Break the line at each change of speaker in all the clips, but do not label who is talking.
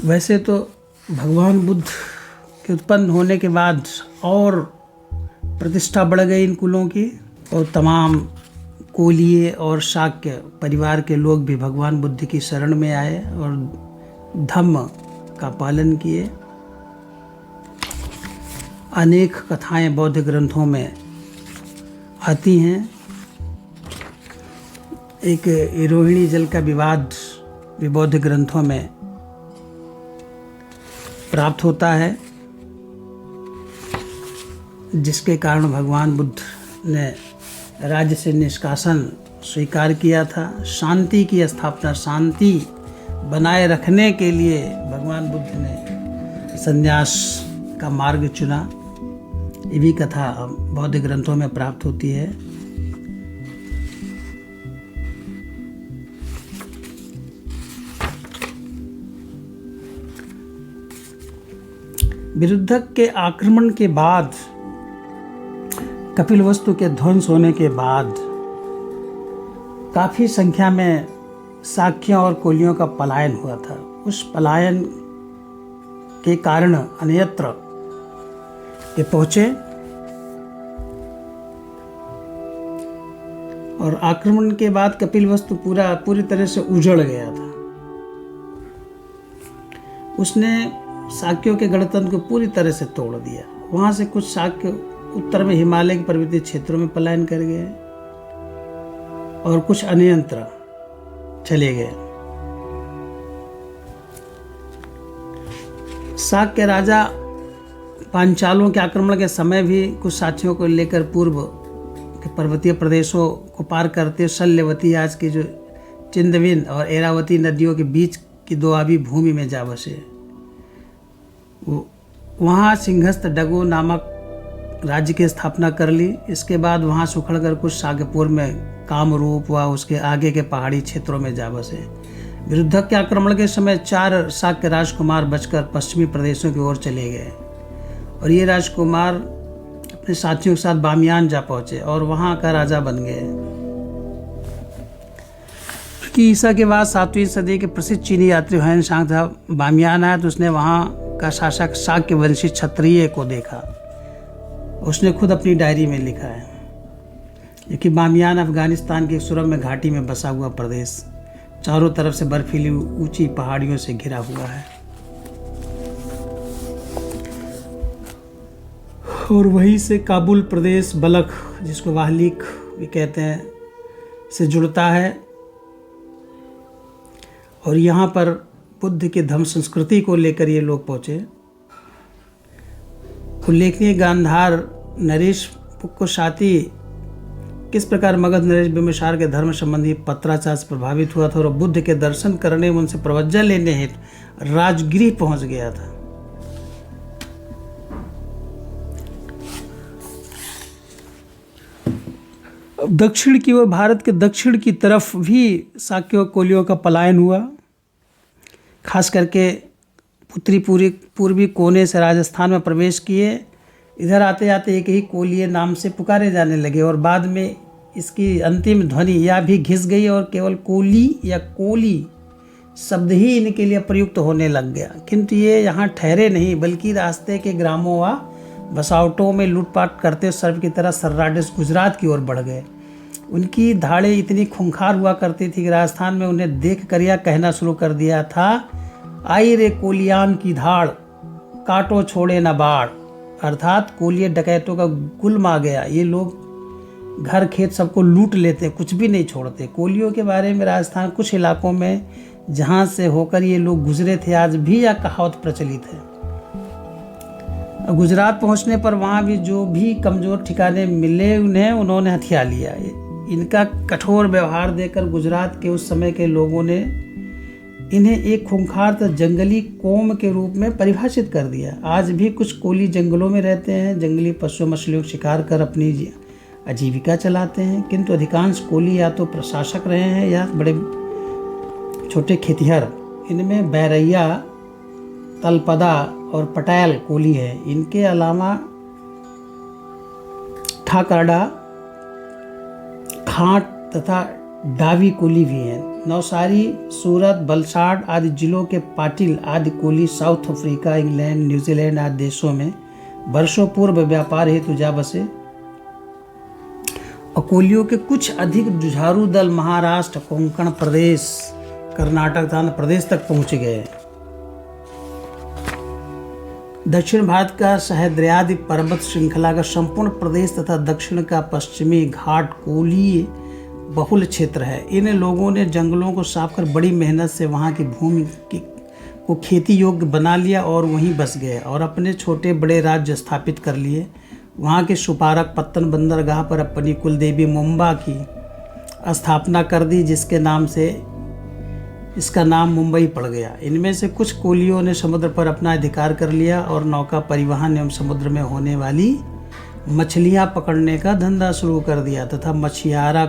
वैसे तो भगवान बुद्ध के उत्पन्न होने के बाद और प्रतिष्ठा बढ़ गई इन कुलों की, और तमाम कोलीय और शाक्य परिवार के लोग भी भगवान बुद्ध की शरण में आए और धम्म का पालन किए। अनेक कथाएं बौद्ध ग्रंथों में आती हैं। एक रोहिणी जल का विवाद भी बौद्ध ग्रंथों में प्राप्त होता है, जिसके कारण भगवान बुद्ध ने राज्य से निष्कासन स्वीकार किया था। शांति की स्थापना, शांति बनाए रखने के लिए भगवान बुद्ध ने संन्यास का मार्ग चुना। ये भी कथा बौद्ध ग्रंथों में प्राप्त होती है। विरुद्धक के आक्रमण के बाद, कपिलवस्तु के ध्वंस होने के बाद काफ़ी संख्या में शाक्यों और कोलियों का पलायन हुआ था। उस पलायन के कारण अन्यत्र ये पहुँचे और आक्रमण के बाद कपिलवस्तु पूरी तरह से उजड़ गया था। उसने शाक्यों के गणतंत्र को पूरी तरह से तोड़ दिया। वहाँ से कुछ शाक्य उत्तर में हिमालय के पर्वतीय क्षेत्रों में पलायन कर गए और कुछ अन्यत्र चले गए। शाक्य राजा पांचालों के आक्रमण के समय भी कुछ साथियों को लेकर पूर्व के पर्वतीय प्रदेशों को पार करते शल्यवती, आज की जो चिंदविन और एरावती नदियों के बीच की दोआबी भूमि में जा बसे। वहाँ सिंहस्थ डगो नामक राज्य की स्थापना कर ली। इसके बाद वहाँ से उखड़कर कुछ शाक्यपुर में कामरूप व उसके आगे के पहाड़ी क्षेत्रों में जा बसे। विरुद्धक के आक्रमण के समय 4 शाक्य राजकुमार बचकर पश्चिमी प्रदेशों की ओर चले गए और ये राजकुमार अपने साथियों के साथ बामियान जा पहुँचे और वहाँ का राजा बन गए। कि ईसा के बाद 7वीं सदी के प्रसिद्ध चीनी यात्री हुएन सांग था बामियान आया, तो उसने वहाँ का शासक शाक्य वंशी क्षत्रिय को देखा। उसने खुद अपनी डायरी में लिखा है कि बामियान अफगानिस्तान की सुरम्य घाटी में बसा हुआ प्रदेश, चारों तरफ से बर्फीली ऊंची पहाड़ियों से घिरा हुआ है और वहीं से काबुल प्रदेश, बलख जिसको वाहलिक भी कहते हैं, से जुड़ता है। और यहाँ पर बुद्ध के धम्म संस्कृति को लेकर ये लोग पहुँचे। उल्लेखनीय गांधार नरेश पुक्कोशाती किस प्रकार मगध नरेश बिंबिसार के धर्म संबंधी पत्राचार से प्रभावित हुआ था और बुद्ध के दर्शन करने, उनसे प्रवज्जा लेने हेतु राजगृह पहुंच गया था। दक्षिण की ओर, भारत के दक्षिण की तरफ भी शाक्यों कोलियों का पलायन हुआ। खास करके पूर्वी कोने से राजस्थान में प्रवेश किए। इधर आते आते एक ही कोलिय नाम से पुकारे जाने लगे और बाद में इसकी अंतिम ध्वनि या भी घिस गई और केवल कोली या कोली शब्द ही इनके लिए प्रयुक्त होने लग गया। किंतु ये यहाँ ठहरे नहीं, बल्कि रास्ते के ग्रामों व बसावटों में लूटपाट करते सर्प की तरह सर्राडिस गुजरात की ओर बढ़ गए। उनकी धाड़ें इतनी खूंखार हुआ करती थी कि राजस्थान में उन्हें देख कर यह कहना शुरू कर दिया था, आई रे कोलियान की धाड़, काटो छोड़े न बाढ़। अर्थात कोलिये डकैतों का गुल्म आ गया। ये लोग घर खेत सबको लूट लेते, कुछ भी नहीं छोड़ते। कोलियों के बारे में राजस्थान कुछ इलाकों में जहाँ से होकर ये लोग गुजरे थे, आज भी यह कहावत प्रचलित है। गुजरात पहुँचने पर वहाँ भी जो भी कमज़ोर ठिकाने मिले उन्होंने हथिया लिया। इनका कठोर व्यवहार देकर गुजरात के उस समय के लोगों ने इन्हें एक खूंखार जंगली कौम के रूप में परिभाषित कर दिया। आज भी कुछ कोली जंगलों में रहते हैं, जंगली पशु मछलियों का शिकार कर अपनी आजीविका चलाते हैं, किंतु अधिकांश कोली या तो प्रशासक रहे हैं या बड़े छोटे खेतिहर। इनमें बैरैया, तलपदा और पटेल कोली है। इनके अलावा ठाकरडा, खाट तथा डावी कोली भी हैं। नवसारी, सूरत, वलसाड आदि जिलों के पाटिल आदि Koli south Africa, England, New Zealand आदि देशों में वर्षों पूर्व व्यापार हेतु जा बसे। कोलियों के कुछ अधिक जुझारू दल महाराष्ट्र, कोंकण प्रदेश, कर्नाटक तथा आंध्र प्रदेश तक पहुंच गए। दक्षिण भारत का सह्याद्री पर्वत श्रृंखला का संपूर्ण प्रदेश तथा दक्षिण का पश्चिमी घाट कोलीय बहुल क्षेत्र है। इन लोगों ने जंगलों को साफ कर बड़ी मेहनत से वहाँ की भूमि को खेती योग्य बना लिया और वहीं बस गए और अपने छोटे बड़े राज्य स्थापित कर लिए। वहाँ के सुपारक पत्तन बंदरगाह पर अपनी कुलदेवी मुंबा की स्थापना कर दी, जिसके नाम से इसका नाम मुंबई पड़ गया। इनमें से कुछ कोलियों ने समुद्र पर अपना अधिकार कर लिया और नौका परिवहन एवं समुद्र में होने वाली मछलियाँ पकड़ने का धंधा शुरू कर दिया तथा मछियारा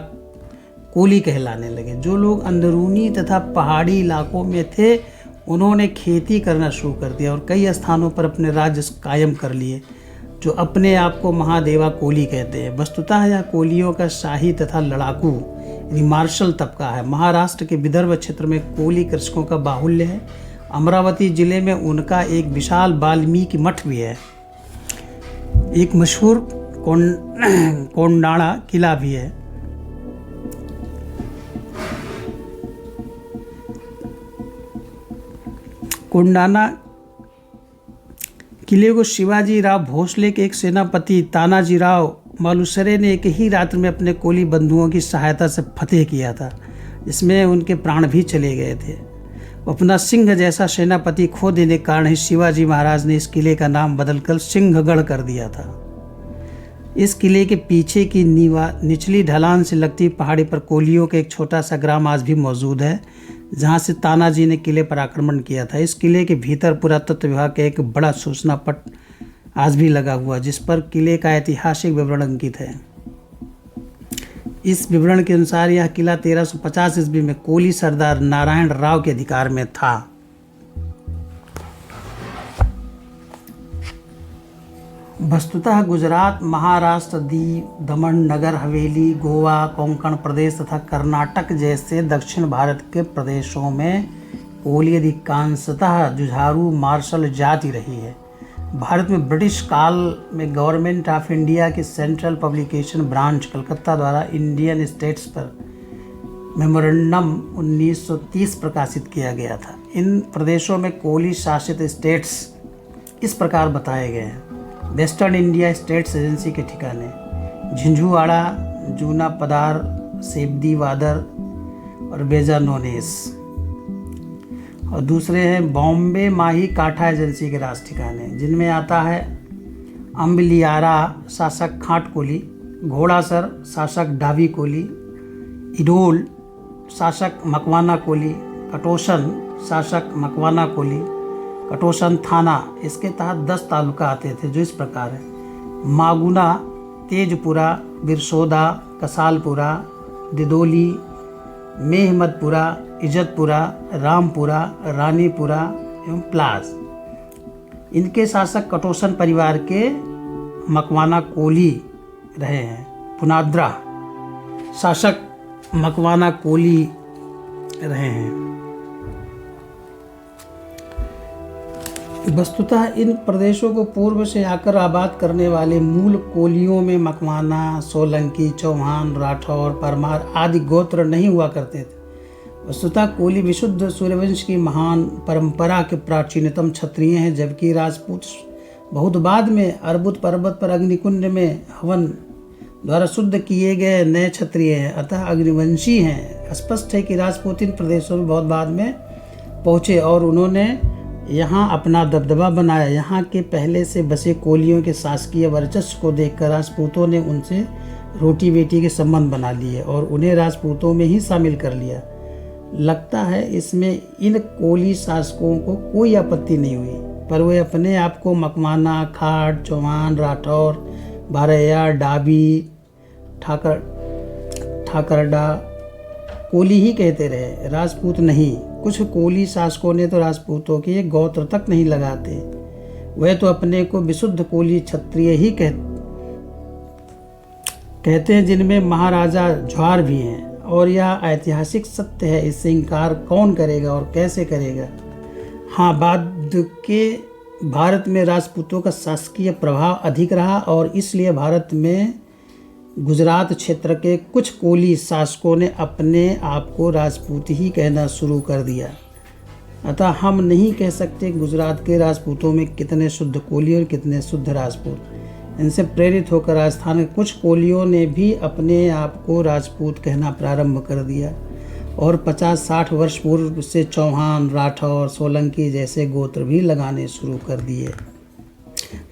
कोली कहलाने लगे। जो लोग अंदरूनी तथा पहाड़ी इलाकों में थे उन्होंने खेती करना शुरू कर दिया और कई स्थानों पर अपने राज्य कायम कर लिए, जो अपने आप को महादेवा कोली कहते हैं। वस्तुतः यह कोलियों का शाही तथा लड़ाकू यानी मार्शल तबका है। महाराष्ट्र के विदर्भ क्षेत्र में कोली कृषकों का बाहुल्य है। अमरावती जिले में उनका एक विशाल वाल्मीकि मठ भी है। एक मशहूर कोंडाणा किला भी है। कोंडाना किले को शिवाजी राव भोसले के एक सेनापति तानाजी राव मालुसरे ने एक ही रात्र में अपने कोली बंधुओं की सहायता से फतेह किया था, जिसमें उनके प्राण भी चले गए थे। अपना सिंह जैसा सेनापति खो देने के कारण ही शिवाजी महाराज ने इस किले का नाम बदलकर सिंहगढ़ कर दिया था। इस किले के पीछे की निचली ढलान से लगती पहाड़ी पर कोलियों का एक छोटा सा ग्राम आज भी मौजूद है, जहाँ से तानाजी ने किले पर आक्रमण किया था। इस किले के भीतर पुरातत्व विभाग का एक बड़ा सूचना पट आज भी लगा हुआ, जिस पर किले का ऐतिहासिक विवरण अंकित है। इस विवरण के अनुसार यह किला 1350 ईस्वी में कोली सरदार नारायण राव के अधिकार में था। वस्तुतः गुजरात, महाराष्ट्र, दीव, दमन, नगर हवेली, गोवा, कोंकण प्रदेश तथा कर्नाटक जैसे दक्षिण भारत के प्रदेशों में कोली अधिकांशतः जुझारू मार्शल जाति रही है। भारत में ब्रिटिश काल में गवर्नमेंट ऑफ इंडिया की सेंट्रल पब्लिकेशन ब्रांच कलकत्ता द्वारा इंडियन स्टेट्स पर मेमोरेंडम 1930 प्रकाशित किया गया था। इन प्रदेशों में कोली शासित स्टेट्स इस प्रकार बताए गए हैं। वेस्टर्न इंडिया स्टेट्स एजेंसी के ठिकाने झिंझुवाड़ा, जूना पदार, सेबदी वादर और बेजानोनेस। और दूसरे हैं बॉम्बे माही काठा एजेंसी के राज ठिकाने, जिनमें आता है अम्बलियारा शासक खाट कोली, घोड़ासर शासक डावी कोली, इडोल शासक मकवाना कोली, कटोसन शासक मकवाना कोली, कटोसन थाना। इसके तहत 10 तालुका आते थे, जो इस प्रकार है: मागुना, तेजपुरा, बिरसोदा, कसालपुरा, दिदोली, मेहमदपुरा, इज्जतपुरा, रामपुरा, रानीपुरा एवं प्लास। इनके शासक कटोसन परिवार के मकवाना कोली रहे हैं। पुनाद्रा शासक मकवाना कोली रहे हैं। वस्तुतः इन प्रदेशों को पूर्व से आकर आबाद करने वाले मूल कोलियों में मकवाना, सोलंकी, चौहान, राठौर, परमार आदि गोत्र नहीं हुआ करते थे। वस्तुतः कोली विशुद्ध सूर्यवंश की महान परंपरा के प्राचीनतम क्षत्रिय हैं, जबकि राजपूत बहुत बाद में अर्बुद पर्वत पर अग्निकुंड में हवन द्वारा शुद्ध किए गए नए क्षत्रिय हैं, अतः अग्निवंशी हैं। स्पष्ट है कि राजपूत इन प्रदेशों में बहुत बाद में पहुँचे और उन्होंने यहाँ अपना दबदबा बनाया। यहाँ के पहले से बसे कोलियों के शासकीय वर्चस्व को देखकर राजपूतों ने उनसे रोटी बेटी के संबंध बना लिए और उन्हें राजपूतों में ही शामिल कर लिया। लगता है इसमें इन कोली शासकों को कोई आपत्ति नहीं हुई, पर वे अपने आप को मकवाना, खाट, चौहान, राठौर, भारैया, डाबी, ठाकरडा कोली ही कहते रहे, राजपूत नहीं। कुछ कोली शासकों ने तो राजपूतों के गोत्र तक नहीं लगाते, वह तो अपने को विशुद्ध कोली क्षत्रिय ही कहते हैं, जिनमें महाराजा ज्वार भी हैं और यह ऐतिहासिक सत्य है, इससे इनकार कौन करेगा और कैसे करेगा। हाँ, बाद के भारत में राजपूतों का शासकीय प्रभाव अधिक रहा और इसलिए भारत में गुजरात क्षेत्र के कुछ कोली शासकों ने अपने आप को राजपूत ही कहना शुरू कर दिया। अतः हम नहीं कह सकते गुजरात के राजपूतों में कितने शुद्ध कोली और कितने शुद्ध राजपूत। इनसे प्रेरित होकर राजस्थान के कुछ कोलियों ने भी अपने आप को राजपूत कहना प्रारंभ कर दिया और 50-60 वर्ष पूर्व से चौहान, राठौर, सोलंकी जैसे गोत्र भी लगाने शुरू कर दिए।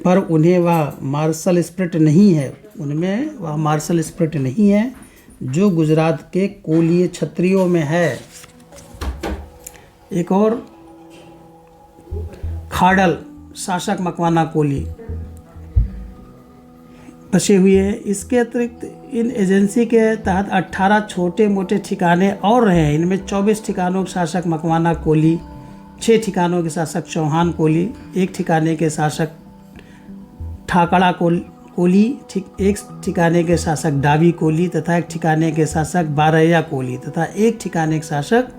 पर उन्हें वह मार्शल स्पिरिट नहीं है, उनमें वह मार्शल स्पिरिट नहीं है जो गुजरात के कोलीय क्षत्रियों में है। एक और खाडल शासक मकवाना कोली बसे हुए हैं। इसके अतिरिक्त इन एजेंसी के तहत 18 छोटे मोटे ठिकाने और रहे हैं। इनमें 24 ठिकानों के शासक मकवाना कोली, 6 ठिकानों के शासक चौहान कोली, 1 ठिकाने के शासक ठाकड़ा कोली, एक ठिकाने के शासक डावी कोली तथा 1 ठिकाने के शासक बारैया कोली तथा 1 ठिकाने के शासक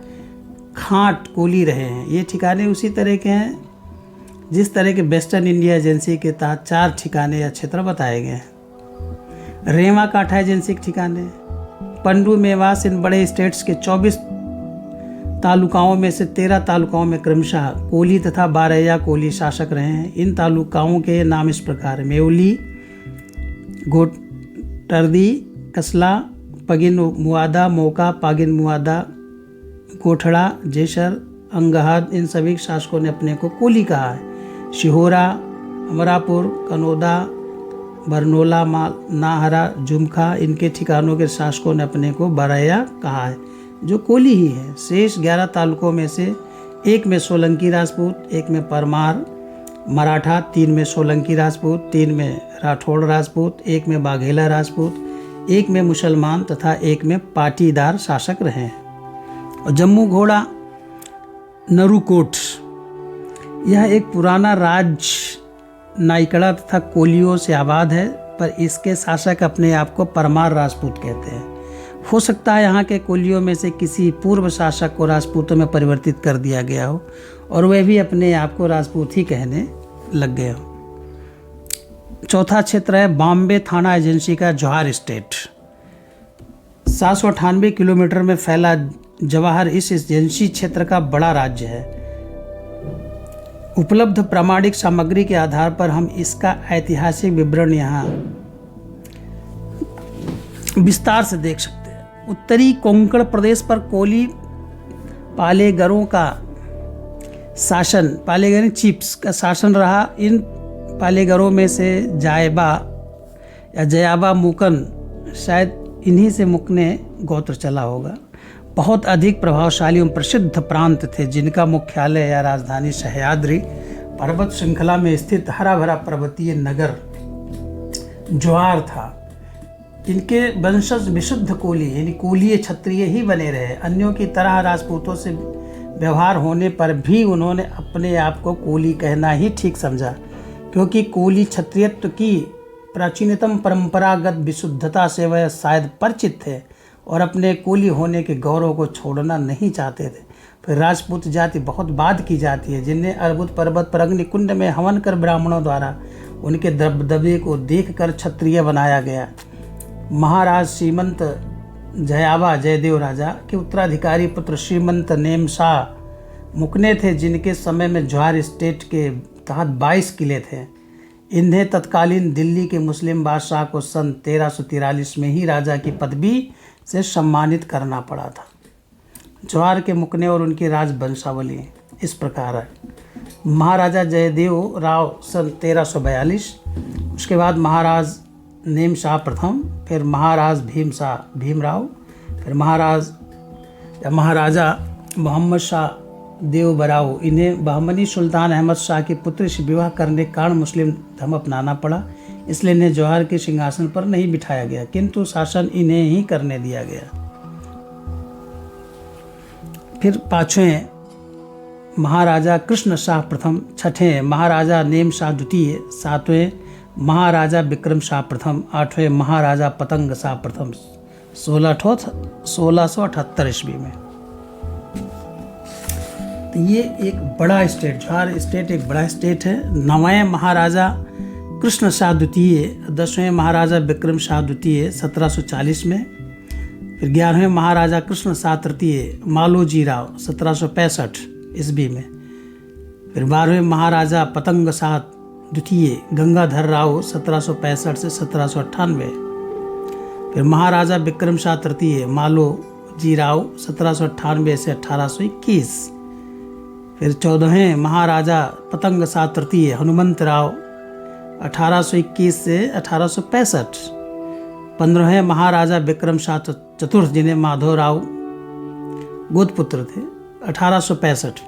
खाट कोली रहे हैं। ये ठिकाने उसी तरह के हैं जिस तरह के वेस्टर्न इंडिया एजेंसी के तहत 4 ठिकाने या क्षेत्र बताए गए हैं। रेवा काठा एजेंसी के ठिकाने, पंडू मेवास इन बड़े स्टेट्स के 24 तालुकाओं में से 13 तालुकाओं में क्रमशः कोली तथा बारैया कोली शासक रहे हैं। इन तालुकाओं के नाम इस प्रकार: मेवली, गोटर्दी, कसला, पगिन मुआदा, मोका, पागिन मुआदा, गोठड़ा, जेसर, अंगहद, इन सभी शासकों ने अपने को कोली कहा है। शिहोरा, अमरापुर, कनौदा, बरनोला, नाहरा, जुमखा, इनके ठिकानों के शासकों ने अपने को बारैया कहा है, जो कोली ही है। शेष 11 तालुकों में से 1 में सोलंकी राजपूत, 1 में परमार मराठा, 3 में सोलंकी राजपूत, 3 में राठौड़ राजपूत, 1 में बाघेला राजपूत, 1 में मुसलमान तथा 1 में पाटीदार शासक रहे हैं। और जम्मू घोड़ा नरुकोट, यह एक पुराना राज्य नाइकड़ा तथा कोलियों से आबाद है, पर इसके शासक अपने आप को परमार राजपूत कहते हैं। हो सकता है यहाँ के कोलियों में से किसी पूर्व शासक को राजपूतों में परिवर्तित कर दिया गया हो और वे भी अपने आप को राजपूत ही कहने लग गए हो। चौथा क्षेत्र है बॉम्बे थाना एजेंसी का जवाहर स्टेट। 798 किलोमीटर में फैला जवाहर इस एजेंसी क्षेत्र का बड़ा राज्य है। उपलब्ध प्रामाणिक सामग्री के आधार पर हम इसका ऐतिहासिक विवरण यहाँ विस्तार से देख सकते हैं। उत्तरी कोंकण प्रदेश पर कोली पालेगरों का शासन, पालेगर चीफ्स का शासन रहा। इन पालेगरों में से जायबा या जयाबा मुकन, शायद इन्हीं से मुकने गोत्र चला होगा, बहुत अधिक प्रभावशाली एवं प्रसिद्ध प्रांत थे, जिनका मुख्यालय या राजधानी सह्याद्री पर्वत श्रृंखला में स्थित हरा भरा पर्वतीय नगर ज्वार था। इनके वंशज विशुद्ध कोली यानी कोलीय क्षत्रिय ही बने रहे। अन्यों की तरह राजपूतों से व्यवहार होने पर भी उन्होंने अपने आप को कोली कहना ही ठीक समझा, क्योंकि कोली क्षत्रियत्व की प्राचीनतम परंपरागत विशुद्धता से वह शायद परिचित थे और अपने कोली होने के गौरव को छोड़ना नहीं चाहते थे। फिर राजपूत जाति बहुत बाद की जाती है, जिन्हें अर्बुद पर्वत पर अग्निकुंड में हवन कर ब्राह्मणों द्वारा उनके दबदबे को देखकर क्षत्रिय बनाया गया। महाराज श्रीमंत जयाबा जयदेव राजा के उत्तराधिकारी पुत्र श्रीमंत नेमशाह मुकने थे, जिनके समय में ज्वार स्टेट के तहत 22 किले थे। इन्हें तत्कालीन दिल्ली के मुस्लिम बादशाह को सन 1343 में ही राजा की पदवी से सम्मानित करना पड़ा था। ज्वार के मुकने और उनकी राजवंशावली इस प्रकार है। महाराजा जयदेव राव सन 1342, उसके बाद महाराज नेमशाह प्रथम, फिर महाराज भीमराव, फिर महाराजा मोहम्मद शाह देव बराव। इन्हें बहमनी सुल्तान अहमद शाह के पुत्र से विवाह करने के कारण मुस्लिम धर्म अपनाना पड़ा, इसलिए इन्हें जौहर के सिंहासन पर नहीं बिठाया गया, किंतु शासन इन्हें ही करने दिया गया। फिर 5वें महाराजा कृष्ण शाह प्रथम, 6ठे महाराजा नेम शाह द्वितीय, 7वें महाराजा विक्रम शाह प्रथम, 8वें महाराजा पतंग शाह प्रथम, 1678 ईस्वी में। तो ये एक बड़ा स्टेट, झार स्टेट एक बड़ा स्टेट है। 9वें महाराजा कृष्ण शाह द्वितीय, 10वें महाराजा विक्रम शाह द्वितीय 1740 में, फिर 11वें महाराजा कृष्ण शाह तृतीय मालोजी राव 1765 ईस्वी में, फिर 12वें महाराजा पतंग शाह द्वितीय गंगाधर राव 1765 से 1798, फिर महाराजा विक्रम शाह तृतीय मालोजी राव 1798 से 1821, फिर 14वें महाराजा पतंग शाह तृतीय हनुमंत राव 1821 से 1865, 15वें महाराजा विक्रम शाह चतुर्थ जिन्हें माधवराव गोदपुत्र थे 1865,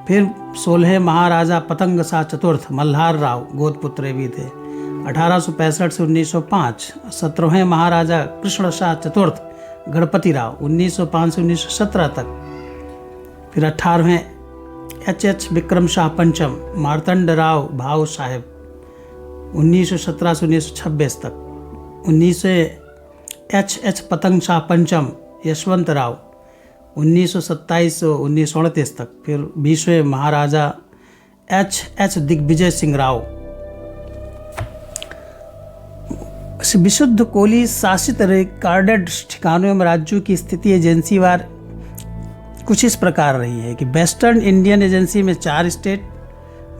फिर 16वें महाराजा पतंग शाह चतुर्थ मल्हार राव गोदपुत्र भी थे 1865 से 1905, 17वें महाराजा कृष्ण शाह चतुर्थ गणपति राव 1905 से 1917 तक, फिर 18वें एच विक्रम शाह पंचम मार्तंड राव भाव साहेब 1917 से 1926 तक, 19वें एच पतंग शाह पंचम यशवंत राव 1927 से 1938 तक, फिर 20वें महाराजा एच दिग्विजय सिंह राव। विशुद्ध कोली शासित रिकॉर्डेड ठिकानों एवं राज्यों की स्थिति एजेंसीवार कुछ इस प्रकार रही है कि वेस्टर्न इंडियन एजेंसी में 4 स्टेट,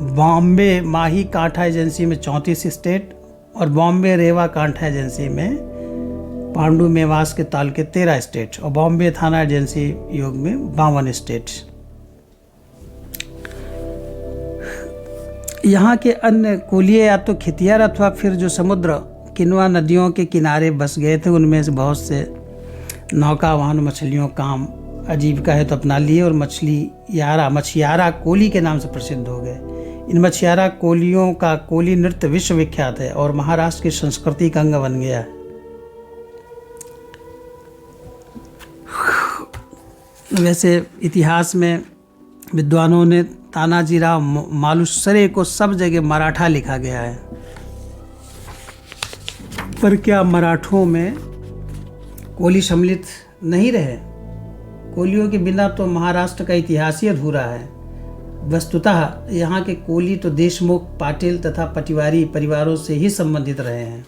बॉम्बे माही कांठा एजेंसी में 34 स्टेट और बॉम्बे रेवा कांठा एजेंसी में पांडु मेवास के ताल के 13 स्टेट और बॉम्बे थाना एजेंसी योग में 52 स्टेट। यहाँ के अन्य कोलिये या तो खेतिहर अथवा फिर जो समुद्र किनवा नदियों के किनारे बस गए थे, उनमें से बहुत से नौका वाहन मछलियों काम आजीविका हेतु अपना लिए और मछियारा कोली के नाम से प्रसिद्ध हो गए। इन मछियारा कोलियों का कोली नृत्य विश्व विख्यात है और महाराष्ट्र की संस्कृति का अंग बन गया है। वैसे इतिहास में विद्वानों ने तानाजीराव मालुसरे को सब जगह मराठा लिखा गया है, पर क्या मराठों में कोली सम्मिलित नहीं रहे? कोलियों के बिना तो महाराष्ट्र का इतिहास ही अधूरा है। वस्तुतः यहाँ के कोली तो देशमुख, पाटिल तथा पटिवारी परिवारों से ही संबंधित रहे हैं।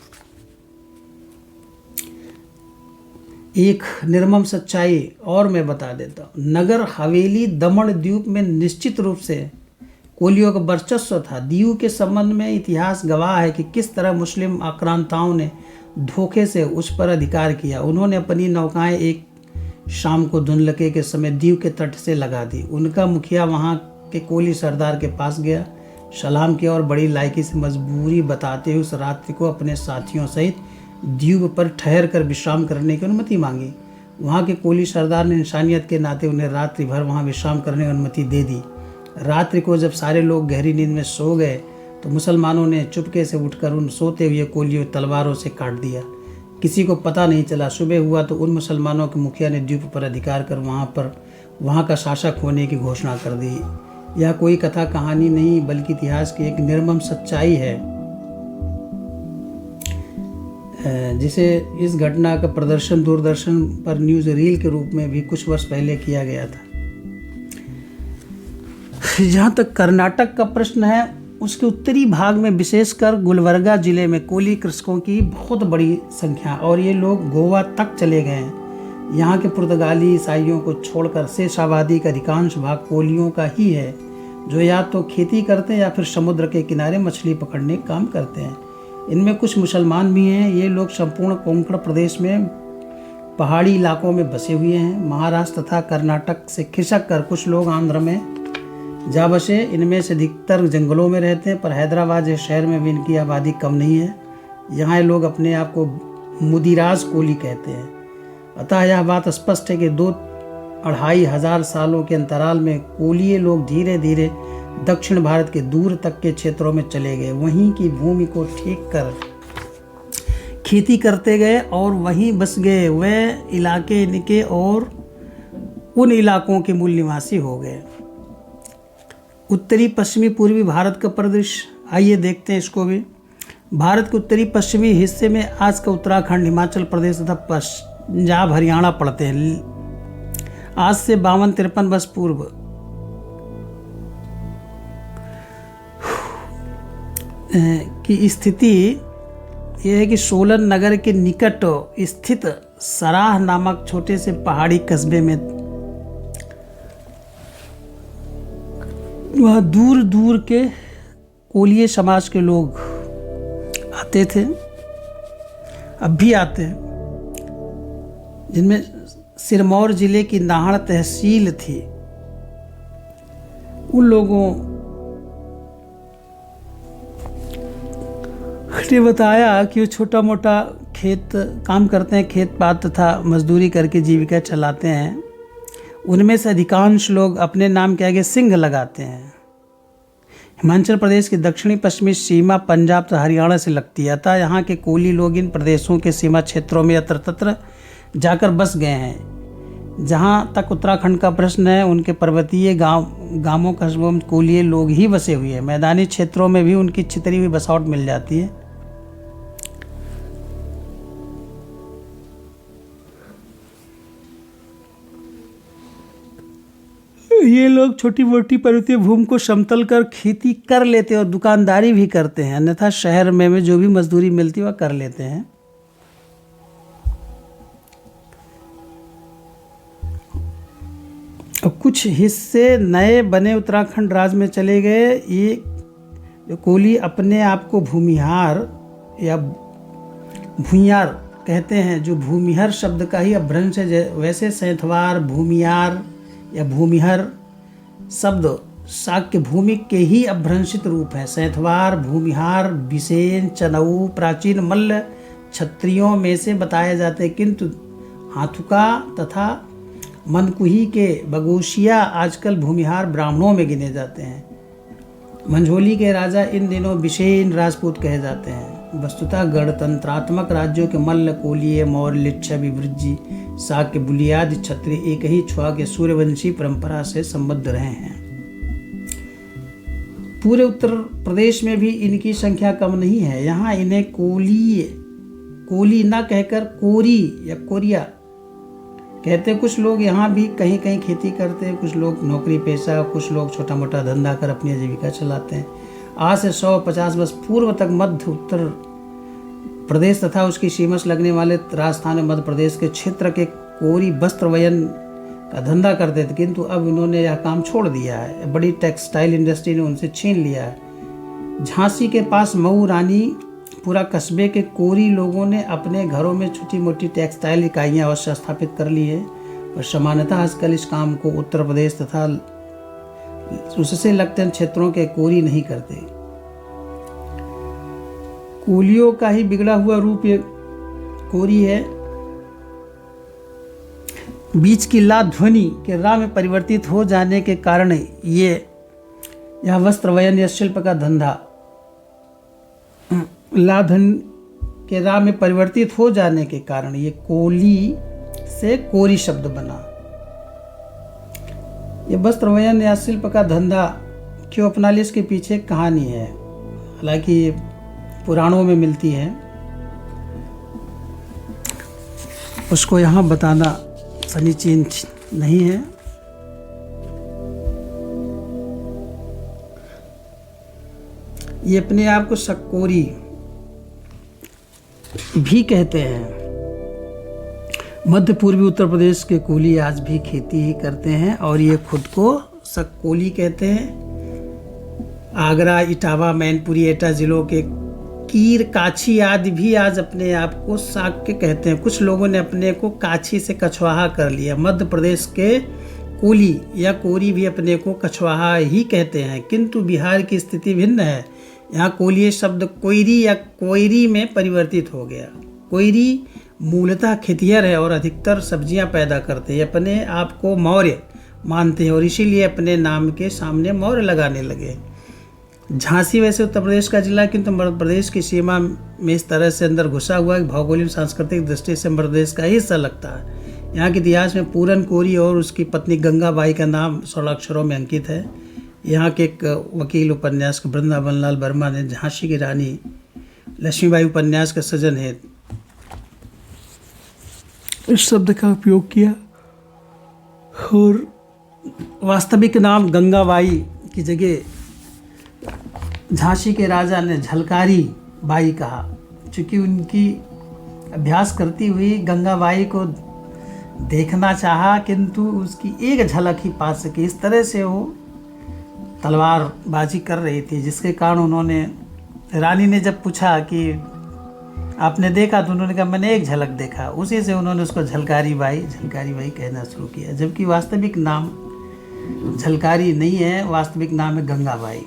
एक निर्मम सच्चाई और मैं बता देता हूँ, नगर हवेली दमन द्वीप में निश्चित रूप से कोलियों का वर्चस्व था। दीव के संबंध में इतिहास गवाह है कि किस तरह मुस्लिम आक्रांताओं ने धोखे से उस पर अधिकार किया। उन्होंने अपनी नौकाएं एक शाम को धुंधलके के समय दीव के तट से लगा दी। उनका मुखिया वहां के कोली सरदार के पास गया, सलाम किया और बड़ी लायकी से मजबूरी बताते हुए उस रात्रि को अपने साथियों सहित द्वीप पर ठहर कर विश्राम करने की अनुमति मांगी। वहाँ के कोली सरदार ने इंसानियत के नाते उन्हें रात्रि भर वहाँ विश्राम करने की अनुमति दे दी। रात्रि को जब सारे लोग गहरी नींद में सो गए तो मुसलमानों ने चुपके से उठकर उन सोते हुए कोलियों तलवारों से काट दिया। किसी को पता नहीं चला। सुबह हुआ तो उन मुसलमानों के मुखिया ने द्वीप पर अधिकार कर वहाँ का शासक होने की घोषणा कर दी। यह कोई कथा कहानी नहीं बल्कि इतिहास की एक निर्मम सच्चाई है, जिसे इस घटना का प्रदर्शन दूरदर्शन पर न्यूज़ रील के रूप में भी कुछ वर्ष पहले किया गया था। जहाँ तक कर्नाटक का प्रश्न है, उसके उत्तरी भाग में विशेषकर गुलबर्गा जिले में कोली कृषकों की बहुत बड़ी संख्या और ये लोग गोवा तक चले गए हैं। यहाँ के पुर्तगाली ईसाइयों को छोड़कर शेष आबादी का अधिकांश भाग कोलियों का ही है, जो या तो खेती करते हैं या फिर समुद्र के किनारे मछली पकड़ने का काम करते हैं। इनमें कुछ मुसलमान भी हैं। ये लोग संपूर्ण कोंकण प्रदेश में पहाड़ी इलाकों में बसे हुए हैं। महाराष्ट्र तथा कर्नाटक से खिसक कर कुछ लोग आंध्र में जा बसे। इनमें से अधिकतर जंगलों में रहते हैं, पर हैदराबाद जैसे शहर में भी इनकी आबादी कम नहीं है। यहाँ लोग अपने आप को मुदिराज कोली कहते हैं। अतः यह बात स्पष्ट है कि 2-2.5 हजार सालों के अंतराल में कोलिये लोग धीरे धीरे दक्षिण भारत के दूर तक के क्षेत्रों में चले गए। वहीं की भूमि को ठीक कर खेती करते गए और वहीं बस गए। वह इलाके इनके और उन इलाकों के मूल निवासी हो गए। उत्तरी पश्चिमी पूर्वी भारत का परिदृश्य, आइए देखते हैं इसको भी। भारत के उत्तरी पश्चिमी हिस्से में आज का उत्तराखंड, हिमाचल प्रदेश तथा पंजाब हरियाणा पड़ते हैं। आज से 52-53 वर्ष पूर्व की स्थिति यह है कि सोलन नगर के निकट स्थित सराह नामक छोटे से पहाड़ी कस्बे में वह दूर दूर के कोलिये समाज के लोग आते थे, अब भी आते हैं, जिनमें सिरमौर जिले की नाहड़ तहसील थी। उन लोगों ने बताया कि वो छोटा मोटा खेत काम करते हैं, खेत पात तथा मजदूरी करके जीविका चलाते हैं। उनमें से अधिकांश लोग अपने नाम के आगे सिंह लगाते हैं। हिमाचल प्रदेश की दक्षिणी पश्चिमी सीमा पंजाब तथा हरियाणा से लगती है, अतः यहाँ के कोली लोग इन प्रदेशों के सीमा क्षेत्रों में यत्र तत्र जाकर बस गए हैं। जहाँ तक उत्तराखंड का प्रश्न है, उनके पर्वतीय गांवों कस्बों में कोलिये लोग ही बसे हुए हैं। मैदानी क्षेत्रों में भी उनकी छितरी हुई बसावट मिल जाती है। ये लोग छोटी मोटी पर्वतीय भूमि को समतल कर खेती कर लेते हैं और दुकानदारी भी करते हैं, अन्यथा शहर में जो भी मजदूरी मिलती है वह कर लेते हैं। और कुछ हिस्से नए बने उत्तराखंड राज्य में चले गए। ये जो कोली अपने आप को भूमिहार या भूमियार कहते हैं, जो भूमिहर शब्द का ही अपभ्रंश है। वैसे सैंथवार, भूमियार या भूमिहर शब्द शाक्य भूमि के ही अपभ्रंशित रूप है। सैंथवार, भूमिहार, बिसेन, चनऊ प्राचीन मल्ल क्षत्रियों में से बताए जाते हैं, किंतु हाथुका तथा मनकुही के बगोशिया आजकल भूमिहार ब्राह्मणों में गिने जाते हैं। मंझोली के राजा इन दिनों बिशेन राजपूत कहे जाते हैं। वस्तुतः गणतंत्रात्मक राज्यों के मल्ल, कोलिये, मौर्य, लिच्छवी, वृज्जी, शाक्य, बुनियादी क्षत्रिय एक ही छुआ के सूर्यवंशी परंपरा से संबद्ध रहे हैं। पूरे उत्तर प्रदेश में भी इनकी संख्या कम नहीं है। यहाँ इन्हें कोली न कहकर कोरी या कोरिया कहते हैं। कुछ लोग यहाँ भी कहीं कहीं खेती करते हैं, कुछ लोग नौकरी पेशा, कुछ लोग छोटा मोटा धंधा कर अपनी आजीविका चलाते हैं। आज से 150 वर्ष पूर्व तक मध्य उत्तर प्रदेश तथा उसकी सीमा से लगने वाले राजस्थान और मध्य प्रदेश के क्षेत्र के कोरी वस्त्र वयन का धंधा करते थे, किंतु अब इन्होंने यह काम छोड़ दिया है। बड़ी टेक्सटाइल इंडस्ट्री ने उनसे छीन लिया है। झांसी के पास मऊ रानीपुरा कस्बे के कोरी लोगों ने अपने घरों में छोटी मोटी टेक्सटाइल इकाइयाँ अवश्य स्थापित कर ली है, और सामान्यतः आजकल इस काम को उत्तर प्रदेश तथा उससे लगते क्षेत्रों के कोरी नहीं करते। कोलियों का ही बिगड़ा हुआ रूप ये कोरी है। बीच की ला ध्वनि के रा में परिवर्तित हो जाने के कारण यह वस्त्र वयन या शिल्प का धंधा ला ध्वनि के रा में परिवर्तित हो जाने के कारण ये कोली से कोरी शब्द बना। ये वस्त्र वयन या शिल्प का धंधा क्यों अपना लिया, इसके पीछे कहानी है, हालांकि पुराणों में मिलती है, उसको यहाँ बताना समीचीन नहीं है। ये अपने आप को सक्कोरी भी कहते हैं। मध्य पूर्वी उत्तर प्रदेश के कोली आज भी खेती ही करते हैं और ये खुद को सक्कोली कहते हैं। आगरा, इटावा, मैनपुरी, एटा जिलों के कीर, काछी आदि भी आज अपने आप को साक्य कहते हैं। कुछ लोगों ने अपने को काछी से कछवाहा कर लिया। मध्य प्रदेश के कोली या कोरी भी अपने को कछवाहा ही कहते हैं, किंतु बिहार की स्थिति भिन्न है। यहाँ कोलिये शब्द कोयरी या कोयरी में परिवर्तित हो गया। कोयरी मूलतः खेतिहर है और अधिकतर सब्जियां पैदा करते हैं। अपने आप को मौर्य मानते हैं और इसीलिए अपने नाम के सामने मौर्य लगाने लगे। झांसी वैसे उत्तर प्रदेश का जिला, किंतु मध्य प्रदेश की सीमा में इस तरह से अंदर घुसा हुआ है, भौगोलिक सांस्कृतिक दृष्टि से मध्य प्रदेश का ही हिस्सा लगता है। यहाँ के इतिहास में पूरन कोरी और उसकी पत्नी गंगाबाई का नाम 16 अक्षरों में अंकित है। यहाँ के एक वकील उपन्यासक वृंदावन लाल वर्मा ने झांसी की रानी लक्ष्मीबाई उपन्यास का सृजन है। इस शब्द का उपयोग किया और वास्तविक नाम गंगाबाई की जगह झांसी के राजा ने झलकारी बाई कहा, चूँकि उनकी अभ्यास करती हुई गंगाबाई को देखना चाहा किंतु उसकी एक झलक ही पा सके। इस तरह से वो तलवारबाजी कर रही थी, जिसके कारण उन्होंने, रानी ने जब पूछा कि आपने देखा, तो उन्होंने कहा मैंने एक झलक देखा। उसी से उन्होंने उसको झलकारी बाई कहना शुरू किया, जबकि वास्तविक नाम झलकारी नहीं है, वास्तविक नाम है गंगाबाई।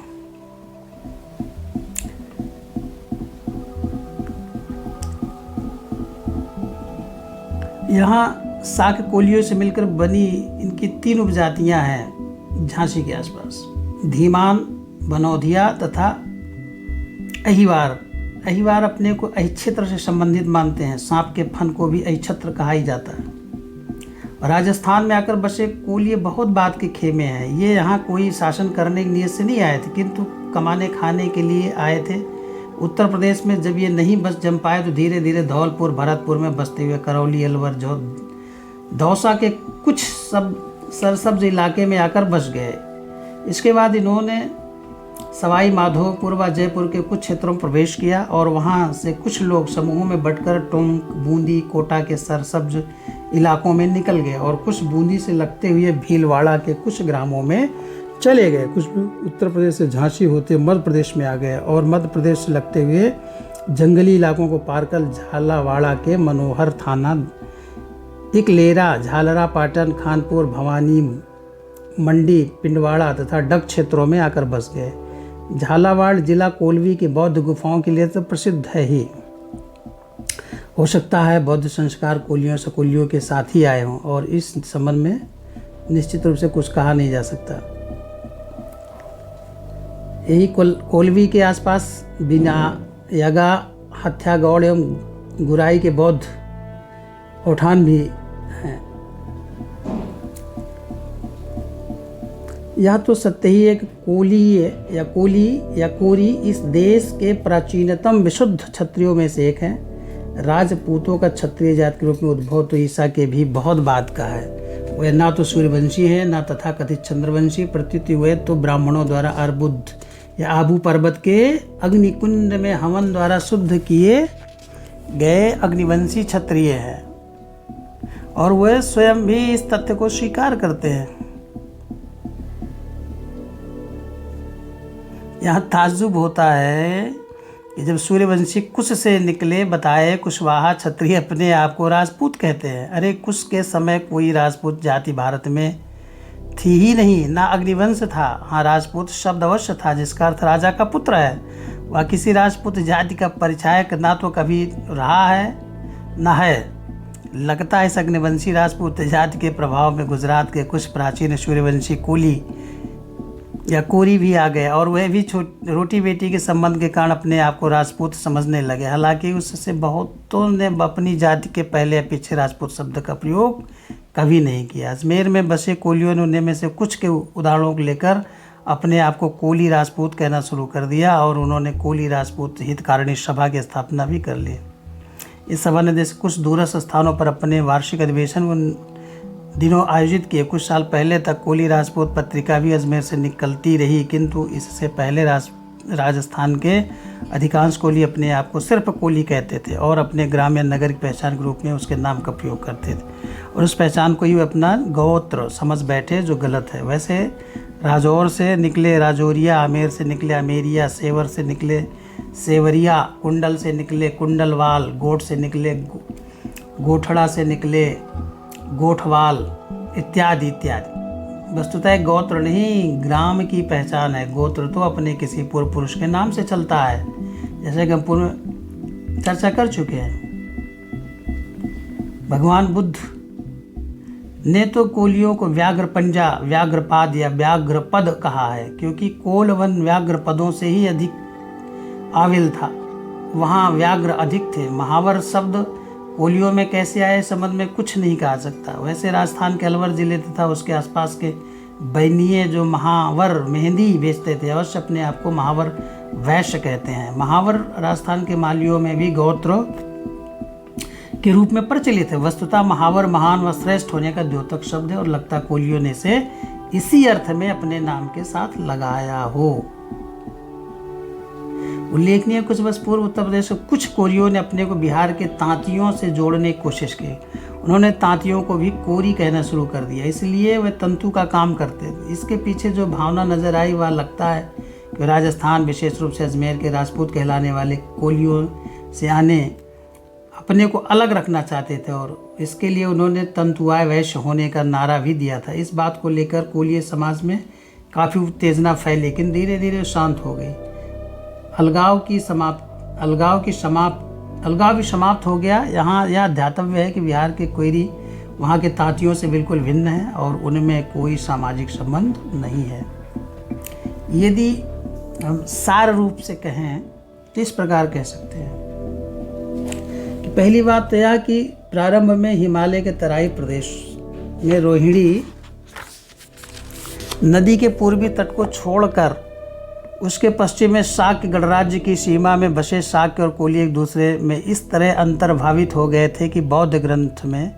यहाँ साक कोलियों से मिलकर बनी इनकी 3 उपजातियां हैं झांसी के आसपास: धीमान, बनौधिया तथा अहिवार। अहिवार अपने को अहिक्षेत्र से संबंधित मानते हैं। सांप के फन को भी अहिक्षेत्र कहा ही जाता है। राजस्थान में आकर बसे कोलिये बहुत बात के खेमे हैं। ये यहाँ कोई शासन करने की नीयत से नहीं आए थे, किंतु कमाने खाने के लिए आए थे। उत्तर प्रदेश में जब ये नहीं बस जम पाए तो धीरे धीरे धौलपुर, भरतपुर में बसते हुए करौली, अलवर, दौसा के कुछ सरसब्ज इलाके में आकर बस गए। इसके बाद इन्होंने सवाई माधोपुर व जयपुर के कुछ क्षेत्रों में प्रवेश किया और वहाँ से कुछ लोग समूहों में बंटकर टोंक, बूंदी, कोटा के सरसब्ज इलाकों में निकल गए और कुछ बूंदी से लगते हुए भीलवाड़ा के कुछ ग्रामों में चले गए। कुछ उत्तर प्रदेश से झांसी होते मध्य प्रदेश में आ गए और मध्य प्रदेश से लगते हुए जंगली इलाकों को पार कर झालावाड़ा के मनोहर थाना, इकलेरा, झालरा, पाटन, खानपुर, भवानी, मंडी, पिंडवाड़ा तथा डग क्षेत्रों में आकर बस गए। झालावाड़ जिला कोलवी की बौद्ध गुफाओं के लिए तो प्रसिद्ध है ही। हो सकता है बौद्ध संस्कार कोलियों से कोलियों के साथ ही आए हों और इस संबंध में निश्चित रूप से कुछ कहा नहीं जा सकता। यही कोलवी के आसपास बिना, यगा, हत्यागौड़ एवं गुराई के बौद्ध उठान भी हैं। यह तो सत्य ही एक कोली या कोरी इस देश के प्राचीनतम विशुद्ध क्षत्रियों में से एक है। राजपूतों का क्षत्रिय जाति के रूप में उद्भव तो ईसा के भी बहुत बाद का है। वह ना तो सूर्यवंशी है ना तथा कथित चंद्रवंशी, प्रत्युत वे तो ब्राह्मणों द्वारा अर्बुद या आबू पर्वत के अग्निकुंड में हवन द्वारा शुद्ध किए गए अग्निवंशी क्षत्रिय है और वह स्वयं भी इस तथ्य को स्वीकार करते हैं। यहाँ ताज्जुब होता है कि जब सूर्यवंशी कुश से निकले बताए कुशवाहा क्षत्रिय अपने आप को राजपूत कहते हैं। अरे कुश के समय कोई राजपूत जाति भारत में थी ही नहीं, ना अग्निवंश था। हाँ, राजपूत शब्द अवश्य था जिसका अर्थ राजा का पुत्र है। वह किसी राजपूत जाति का परिचायक ना तो कभी रहा है ना है। लगता है इस अग्निवंशी राजपूत जाति के प्रभाव में गुजरात के कुछ प्राचीन सूर्यवंशी कोली या कोरी भी आ गए और वह भी रोटी बेटी के संबंध के कारण अपने आप को राजपूत समझने लगे। हालांकि उससे बहुतों ने अपनी जाति के पहले या पीछे राजपूत शब्द का प्रयोग कभी नहीं किया। अजमेर में बसे कोलियों ने उनमें से कुछ के उदाहरणों को लेकर अपने आप को कोली राजपूत कहना शुरू कर दिया और उन्होंने कोली राजपूत हितकारिणी सभा की स्थापना भी कर ली। इस सभा ने देश कुछ दूरस्थ स्थानों पर अपने वार्षिक अधिवेशन उन दिनों आयोजित किए। कुछ साल पहले तक कोली राजपूत पत्रिका भी अजमेर से निकलती रही, किंतु इससे पहले राजस्थान के अधिकांश कोली अपने आप को सिर्फ कोली कहते थे और अपने ग्राम या नगर की पहचान के रूप में उसके नाम का प्रयोग करते थे और उस पहचान को ही अपना गोत्र समझ बैठे, जो गलत है। वैसे राजौर से निकले राजौरिया, आमेर से निकले अमेरिया, सेवर से निकले सेवरिया, कुंडल से निकले कुंडलवाल, गोठ से निकले गोठड़ा से निकले गोठवाल इत्यादि इत्यादि। वस्तुतः गोत्र नहीं, ग्राम की पहचान है। गोत्र तो अपने किसी पूर्व पुरुष के नाम से चलता है, जैसे कि हम पूर्व में चर्चा कर चुके हैं। भगवान बुद्ध ने तो कोलियों को व्याघ्र पंजा, व्याघ्रपाद या व्याघ्रपद कहा है, क्योंकि कोल वन व्याघ्र पदों से ही अधिक आविल था। वहाँ व्याघ्र अधिक थे। महावर शब्द कोलियों में कैसे आए संबंध में कुछ नहीं कहा सकता। वैसे राजस्थान के अलवर जिले तथा उसके आसपास के बैनिये जो महावर मेहंदी बेचते थे अवश्य अपने आप को महावर वैश्य कहते हैं। महावर राजस्थान के मालियों में भी गोत्र के रूप में प्रचलित है। वस्तुतः महावर महान व श्रेष्ठ होने का द्योतक शब्द है और लगता कोलियों ने इसे इसी अर्थ में अपने नाम के साथ लगाया हो। उल्लेखनीय कुछ वर्ष पूर्व उत्तर प्रदेश के कुछ कोरियों ने अपने को बिहार के तांतियों से जोड़ने की कोशिश की। उन्होंने तांतियों को भी कोरी कहना शुरू कर दिया, इसलिए वे तंतु का काम करते थे। इसके पीछे जो भावना नजर आई वह लगता है कि राजस्थान, विशेष रूप से अजमेर के राजपूत कहलाने वाले कोलियों से आने अपने को अलग रखना चाहते थे और इसके लिए उन्होंने तंतुआय वैश्य होने का नारा भी दिया था। इस बात को लेकर कोलिय समाज में काफ़ी उत्तेजना फैली, लेकिन धीरे धीरे शांत हो गई। अलगाव भी समाप्त हो गया। यहाँ यह ध्यातव्य है कि बिहार के कोयरी वहाँ के तांतियों से बिल्कुल भिन्न है और उनमें कोई सामाजिक संबंध नहीं है। यदि हम सार रूप से कहें तो इस प्रकार कह सकते हैं कि पहली बात तो यह कि प्रारंभ में हिमालय के तराई प्रदेश में रोहिणी नदी के पूर्वी तट को छोड़कर उसके पश्चिम में शाक्य गणराज्य की सीमा में बसे शाक्य और कोली एक दूसरे में इस तरह अंतर्भावित हो गए थे कि बौद्ध ग्रंथ में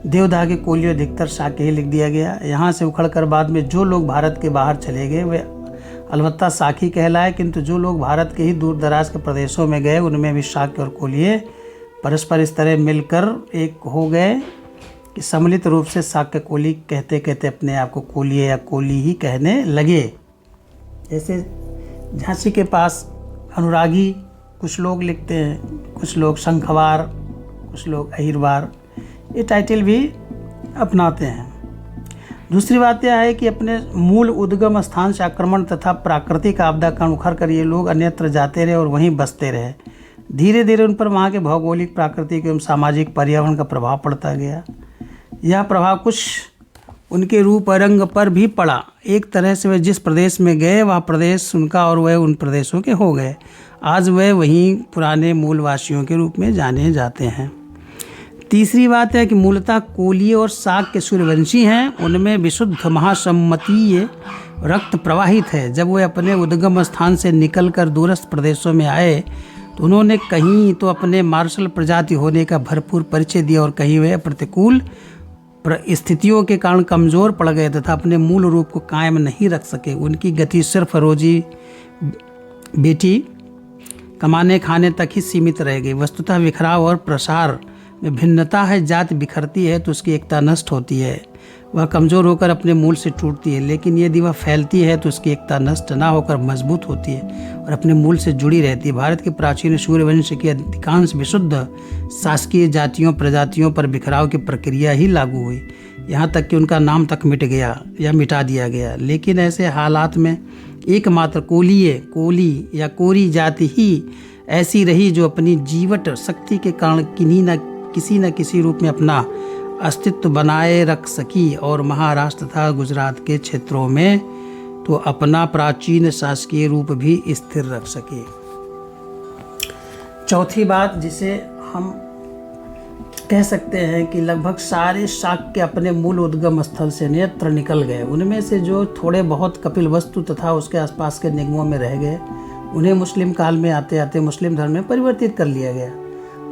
देवदाह के कोलियों अधिकतर शाक्य ही लिख दिया गया। यहाँ से उखड़कर बाद में जो लोग भारत के बाहर चले गए वे अलबत्ता शाक्य कहलाए, किंतु जो लोग भारत के ही दूर दराज के प्रदेशों में गए उनमें भी शाक्य और कोलिये परस्पर इस तरह मिलकर एक हो गए कि सम्मिलित रूप से शाक्य कोली कहते कहते अपने आप को कोलिये या कोली ही कहने लगे। जैसे झांसी के पास अनुरागी कुछ लोग लिखते हैं, कुछ लोग शंखवार, कुछ लोग अहिरवार, ये टाइटल भी अपनाते हैं। दूसरी बात यह है कि अपने मूल उद्गम स्थान से आक्रमण तथा प्राकृतिक आपदा का उखड़ कर ये लोग अन्यत्र जाते रहे और वहीं बसते रहे। धीरे धीरे उन पर वहाँ के भौगोलिक, प्राकृतिक एवं सामाजिक पर्यावरण का प्रभाव पड़ता गया। यह प्रभाव कुछ उनके रूप और रंग पर भी पड़ा। एक तरह से वे जिस प्रदेश में गए वह प्रदेश उनका और वह उन प्रदेशों के हो गए। आज वे वहीं पुराने मूलवासियों के रूप में जाने जाते हैं। तीसरी बात है कि मूलतः कोलिय और शाक्य सूर्यवंशी हैं। उनमें विशुद्ध महासम्मतीय रक्त प्रवाहित है। जब वे अपने उद्गम स्थान से निकलकर दूरस्थ प्रदेशों में आए तो उन्होंने कहीं तो अपने मार्शल प्रजाति होने का भरपूर परिचय दिया और कहीं वे प्रतिकूल स्थितियों के कारण कमज़ोर पड़ गए तथा अपने मूल रूप को कायम नहीं रख सके। उनकी गति सिर्फ रोजी बेटी कमाने खाने तक ही सीमित रह गई। वस्तुतः बिखराव और प्रसार में भिन्नता है। जाति बिखरती है तो उसकी एकता नष्ट होती है, वह कमज़ोर होकर अपने मूल से टूटती है। लेकिन यदि वह फैलती है तो उसकी एकता नष्ट ना होकर मजबूत होती है और अपने मूल से जुड़ी रहती है। भारत के प्राचीन सूर्यवंश की अधिकांश विशुद्ध शासकीय जातियों प्रजातियों पर बिखराव की प्रक्रिया ही लागू हुई, यहाँ तक कि उनका नाम तक मिट गया या मिटा दिया गया। लेकिन ऐसे हालात में एकमात्र कोली या कोरी जाति ही ऐसी रही जो अपनी जीवट शक्ति के कारण किसी न किसी रूप में अपना अस्तित्व बनाए रख सकी और महाराष्ट्र तथा गुजरात के क्षेत्रों में तो अपना प्राचीन शासकीय रूप भी स्थिर रख सके। चौथी बात जिसे हम कह सकते हैं कि लगभग सारे शाक्य अपने मूल उद्गम स्थल से अन्यत्र निकल गए। उनमें से जो थोड़े बहुत कपिलवस्तु तथा उसके आसपास के निगमों में रह गए उन्हें मुस्लिम काल में आते आते मुस्लिम धर्म में परिवर्तित कर लिया गया।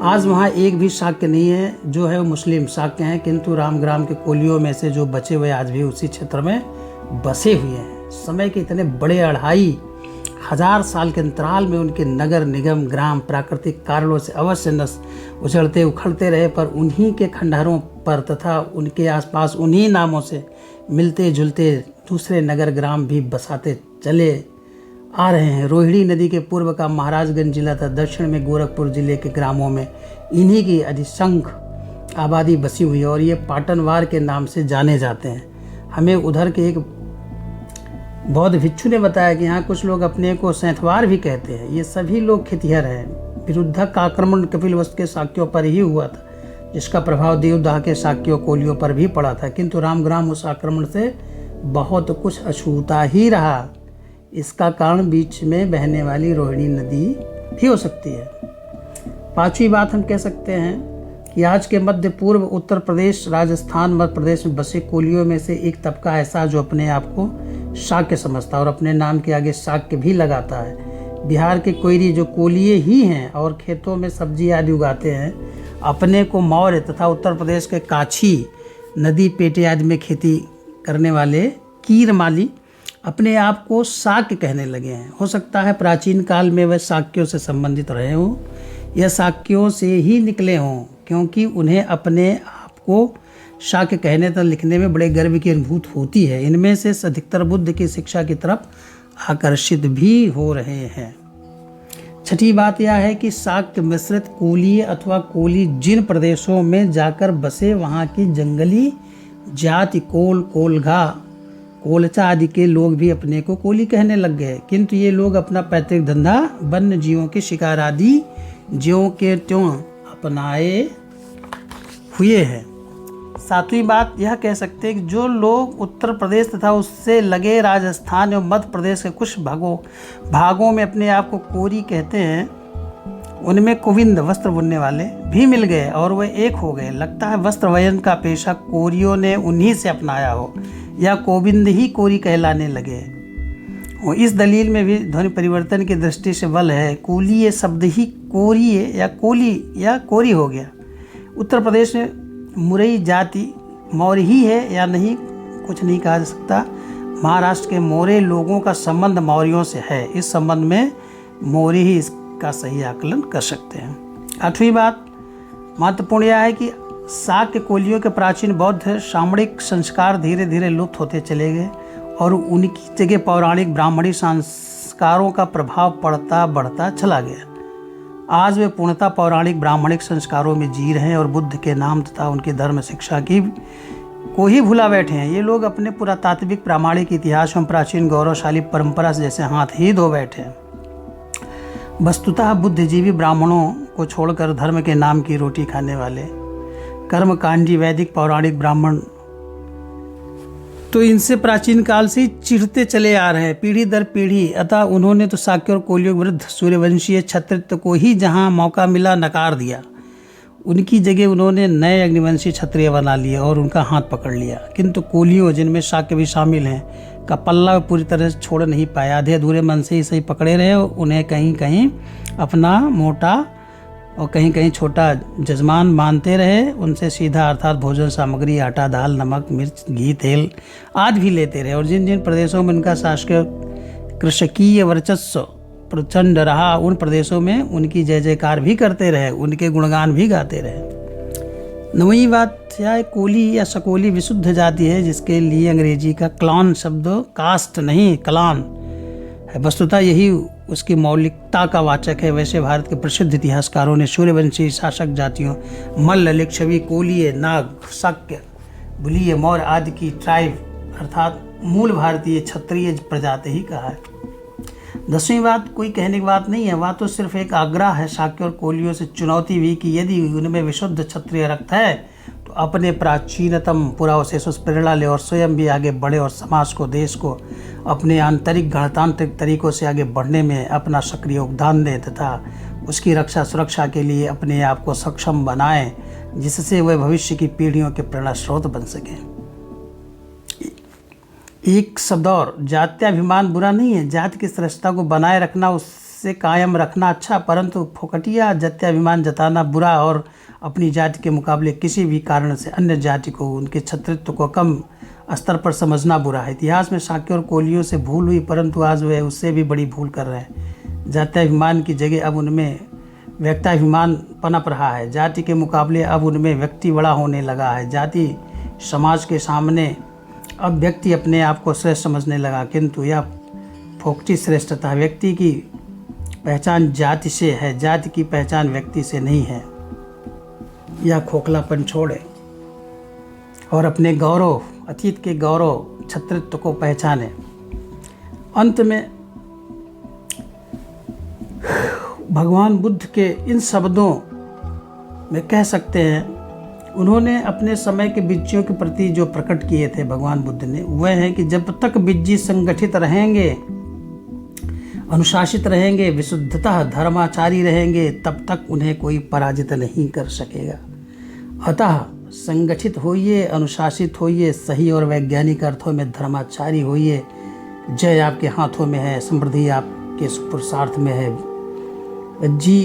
आज वहाँ एक भी शाक्य नहीं है, जो है वो मुस्लिम शाक्य हैं, किंतु रामग्राम के कोलियों में से जो बचे हुए आज भी उसी क्षेत्र में बसे हुए हैं। समय के इतने बड़े 2500 साल के अंतराल में उनके नगर निगम ग्राम प्राकृतिक कारणों से अवश्य नष्ट उछड़ते उखड़ते रहे, पर उन्हीं के खंडहरों पर तथा उनके आसपास उन्हीं नामों से मिलते जुलते दूसरे नगर ग्राम भी बसाते चले आ रहे हैं। रोहिणी नदी के पूर्व का महाराजगंज जिला तथा दक्षिण में गोरखपुर जिले के ग्रामों में इन्हीं की अधिसंख्य आबादी बसी हुई है और ये पाटनवार के नाम से जाने जाते हैं। हमें उधर के एक बौद्ध भिक्षु ने बताया कि यहाँ कुछ लोग अपने को सैंथवार भी कहते हैं। ये सभी लोग खेतिहर हैं। विरुद्धक का आक्रमण कपिलवस्तु के शाक्यों पर ही हुआ था, जिसका प्रभाव देवदाह के शाक्यों कोलियों पर भी पड़ा था, किंतु रामग्राम उस आक्रमण से बहुत कुछ अछूता ही रहा। इसका कारण बीच में बहने वाली रोहिणी नदी भी हो सकती है। पांचवी बात हम कह सकते हैं कि आज के मध्य पूर्व उत्तर प्रदेश, राजस्थान, मध्य प्रदेश में बसे कोलियों में से एक तबका ऐसा जो अपने आप को शाक्य समझता है और अपने नाम के आगे शाक्य भी लगाता है। बिहार के कोयरी जो कोलिये ही हैं और खेतों में सब्जी आदि उगाते हैं, अपने को मौर्य तथा उत्तर प्रदेश के काछी नदी पेटे आदि में खेती करने वाले कीरमाली अपने आप को शाक्य कहने लगे हैं। हो सकता है प्राचीन काल में वह शाक्यों से संबंधित रहे हों या शाक्यों से ही निकले हों, क्योंकि उन्हें अपने आप को शाक्य कहने तक लिखने में बड़े गर्व की अनुभूति होती है। इनमें से अधिकतर बुद्ध की शिक्षा की तरफ आकर्षित भी हो रहे हैं। छठी बात यह है कि शाक्य मिश्रित कोलीय अथवा कोली जिन प्रदेशों में जाकर बसे वहाँ की जंगली जाति कोल, कोलघा, कोलचा आदि के लोग भी अपने को कोली कहने लग गए, किंतु ये लोग अपना पैतृक धंधा वन्य जीवों के शिकार आदि ज्यों के त्यों अपनाए हुए हैं। सातवीं बात यह कह सकते हैं कि जो लोग उत्तर प्रदेश तथा उससे लगे राजस्थान एवं मध्य प्रदेश के कुछ भागों में अपने आप को कोरी कहते हैं, उनमें कोविंद वस्त्र बुनने वाले भी मिल गए और वे एक हो गए। लगता है वस्त्र वयन का पेशा कोरियों ने उन्हीं से अपनाया हो या कोविंद ही कोरी कहलाने लगे। और इस दलील में भी ध्वनि परिवर्तन की दृष्टि से बल है। कोलीय शब्द ही कोरिय या कोली या कोरी हो गया। उत्तर प्रदेश में मुरई जाति मौर्य ही है या नहीं, कुछ नहीं कहा जा सकता। महाराष्ट्र के मौर्य लोगों का संबंध मौर्यों से है। इस संबंध में मौर्य ही इसका सही आकलन कर सकते हैं। आठवीं बात महत्वपूर्ण यह है कि शाक्य कोलियों के प्राचीन बौद्ध सामरिक संस्कार धीरे धीरे लुप्त होते चले गए और उनकी जगह पौराणिक ब्राह्मणी संस्कारों का प्रभाव पड़ता बढ़ता चला गया। आज वे पूर्णतः पौराणिक ब्राह्मणिक संस्कारों में जी रहे हैं और बुद्ध के नाम तथा उनकी धर्म शिक्षा को ही भुला बैठे हैं। ये लोग अपने पुरातात्विक प्रामाणिक इतिहास एवं प्राचीन गौरवशाली परंपरा से जैसे हाथ ही धो बैठे हैं। वस्तुतः बुद्धिजीवी ब्राह्मणों को छोड़कर धर्म के नाम की रोटी खाने वाले कर्मकांडी वैदिक पौराणिक ब्राह्मण तो इनसे प्राचीन काल से चिढ़ते चले आ रहे हैं, पीढ़ी दर पीढ़ी। अतः उन्होंने तो शाक्य और कोलियों के विरुद्ध सूर्यवंशीय क्षत्रित्व को ही जहां मौका मिला नकार दिया। उनकी जगह उन्होंने नए अग्निवंशी क्षत्रिय बना लिए और उनका हाथ पकड़ लिया। किंतु कोलियों, जिनमें शाक्य भी शामिल हैं, का पल्ला पूरी तरह से छोड़ नहीं पाया। आधे अधूरे मन से ही सही पकड़े रहे। उन्हें कहीं कहीं अपना मोटा और कहीं कहीं छोटा जजमान मानते रहे। उनसे सीधा अर्थात भोजन सामग्री आटा, दाल, नमक, मिर्च, घी, तेल आदि भी लेते रहे। और जिन जिन प्रदेशों में उनका शासकीय कृषकीय वर्चस्व प्रचंड रहा, उन प्रदेशों में उनकी जय जयकार भी करते रहे, उनके गुणगान भी गाते रहे। नवीं बात यह कोली या सकोली विशुद्ध जाति है, जिसके लिए अंग्रेजी का क्लान शब्द कास्ट नहीं क्लान है। वस्तुतः यही उसकी मौलिकता का वाचक है। वैसे भारत के प्रसिद्ध इतिहासकारों ने सूर्यवंशी शासक जातियों मल्ल, लिच्छवी, कोलीय, नाग, शाक्य, बुलीय, मौर्य आदि की ट्राइब अर्थात मूल भारतीय क्षत्रिय प्रजाति ही कहा है। 10वीं बात कोई कहने की बात नहीं है, वह तो सिर्फ एक आग्रह है शाक्य और कोलियों से चुनौती भी कि यदि उनमें विशुद्ध क्षत्रिय रक्त है तो अपने प्राचीनतम पुरावशेषों से प्रेरणा ले और स्वयं भी आगे बढ़े और समाज को, देश को अपने आंतरिक गणतांत्रिक तरीकों से आगे बढ़ने में अपना सक्रिय योगदान दें तथा उसकी रक्षा सुरक्षा के लिए अपने आप को सक्षम बनाएं, जिससे वह भविष्य की पीढ़ियों के प्रेरणा स्रोत बन सकें। एक शब्द और, जात्याभिमान बुरा नहीं है। जाति की श्रेष्ठता को बनाए रखना, उससे कायम रखना अच्छा, परंतु फोकटिया जात्याभिमान जताना बुरा और अपनी जाति के मुकाबले किसी भी कारण से अन्य जाति को, उनके क्षत्रित्व को कम स्तर पर समझना बुरा है। इतिहास में शाक्य और कोलियों से भूल हुई, परंतु आज वे उससे भी बड़ी भूल कर रहे हैं। जात्याभिमान की जगह अब उनमें व्यक्ताभिमान पनप रहा है। जाति के मुकाबले अब उनमें व्यक्ति बड़ा होने लगा है। जाति समाज के सामने अब व्यक्ति अपने आप को श्रेष्ठ समझने लगा, किंतु यह फोकटी श्रेष्ठता व्यक्ति की पहचान जाति से है, जाति की पहचान व्यक्ति से नहीं है। यह खोखलापन छोड़े और अपने गौरव, अतीत के गौरव क्षत्रित्व को पहचाने। अंत में भगवान बुद्ध के इन शब्दों में कह सकते हैं, उन्होंने अपने समय के बिज्जियों के प्रति जो प्रकट किए थे भगवान बुद्ध ने, वह है कि जब तक बिज्जी संगठित रहेंगे, अनुशासित रहेंगे, विशुद्धतः धर्माचारी रहेंगे, तब तक उन्हें कोई पराजित नहीं कर सकेगा। अतः संगठित होइए, अनुशासित होइए, सही और वैज्ञानिक अर्थों में धर्माचारी होइए। जय आपके हाथों में है, समृद्धि आपके पुरुषार्थ में है। जी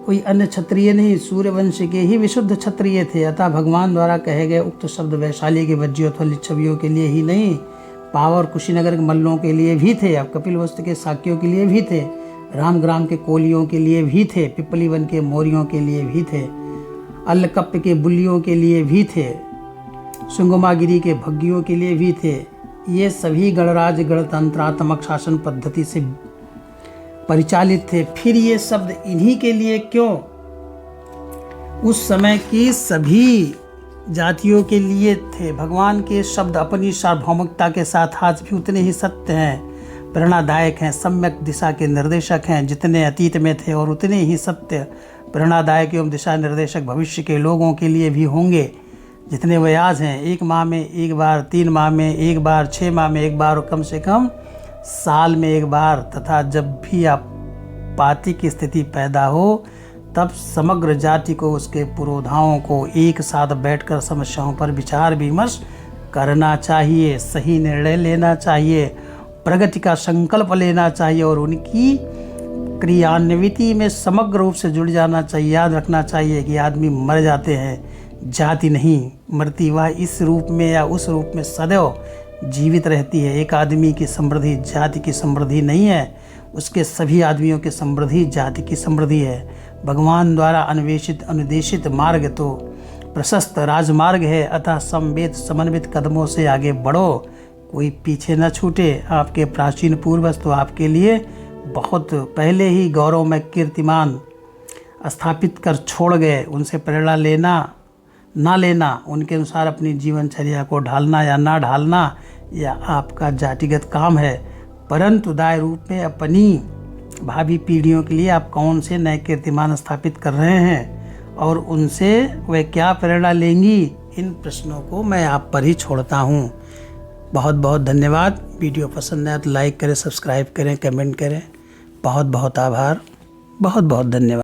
कोई अन्य क्षत्रिय नहीं, सूर्यवंश के ही विशुद्ध क्षत्रिय थे। अतः भगवान द्वारा कहे गए उक्त शब्द वैशाली के वज्जियों अथवा लिच्छवियों के लिए ही नहीं, पावर कुशीनगर के मल्लों के लिए भी थे, अब कपिलवस्तु के साक्यों के लिए भी थे, रामग्राम के कोलियों के लिए भी थे, पिपली वन के मोरियों के लिए भी थे, अल्लकप्प के बुल्लियों के लिए भी थे, सुंगमागिरी के भग्गियों के लिए भी थे। ये सभी गणराज्य गणतंत्रात्मक शासन पद्धति से परिचालित थे। फिर ये शब्द इन्हीं के लिए क्यों? उस समय की सभी जातियों के लिए थे। भगवान के शब्द अपनी सार्वभौमिकता के साथ आज भी उतने ही सत्य हैं, प्रेरणादायक हैं, सम्यक दिशा के निर्देशक हैं जितने अतीत में थे, और उतने ही सत्य, प्रेरणादायक एवं दिशा निर्देशक भविष्य के लोगों के लिए भी होंगे जितने वे आज हैं। 1 माह में एक बार, 3 माह में एक बार, 6 माह में एक बार और कम से कम साल में एक बार, तथा जब भी आपाती की स्थिति पैदा हो तब समग्र जाति को, उसके पुरोधाओं को एक साथ बैठकर समस्याओं पर विचार विमर्श करना चाहिए, सही निर्णय लेना चाहिए, प्रगति का संकल्प लेना चाहिए और उनकी क्रियान्विति में समग्र रूप से जुड़ जाना चाहिए। याद रखना चाहिए कि आदमी मर जाते हैं, जाति नहीं मरती, वह इस रूप में या उस रूप में सदैव जीवित रहती है। एक आदमी की समृद्धि जाति की समृद्धि नहीं है, उसके सभी आदमियों की समृद्धि जाति की समृद्धि है। भगवान द्वारा अन्वेषित अनुदेशित मार्ग तो प्रशस्त राजमार्ग है, अतः समवेत समन्वित कदमों से आगे बढ़ो, कोई पीछे न छूटे। आपके प्राचीन पूर्वज तो आपके लिए बहुत पहले ही गौरवमय कीर्तिमान स्थापित कर छोड़ गए। उनसे प्रेरणा लेना ना लेना, उनके अनुसार अपनी जीवनचर्या को ढालना या ना ढालना या आपका जातिगत काम है, परंतु दाय रूप में अपनी भावी पीढ़ियों के लिए आप कौन से नए कीर्तिमान स्थापित कर रहे हैं और उनसे वे क्या प्रेरणा लेंगी, इन प्रश्नों को मैं आप पर ही छोड़ता हूँ। बहुत बहुत धन्यवाद। वीडियो पसंद आए तो लाइक करें, सब्सक्राइब करें, कमेंट करें। बहुत बहुत आभार, बहुत बहुत धन्यवाद।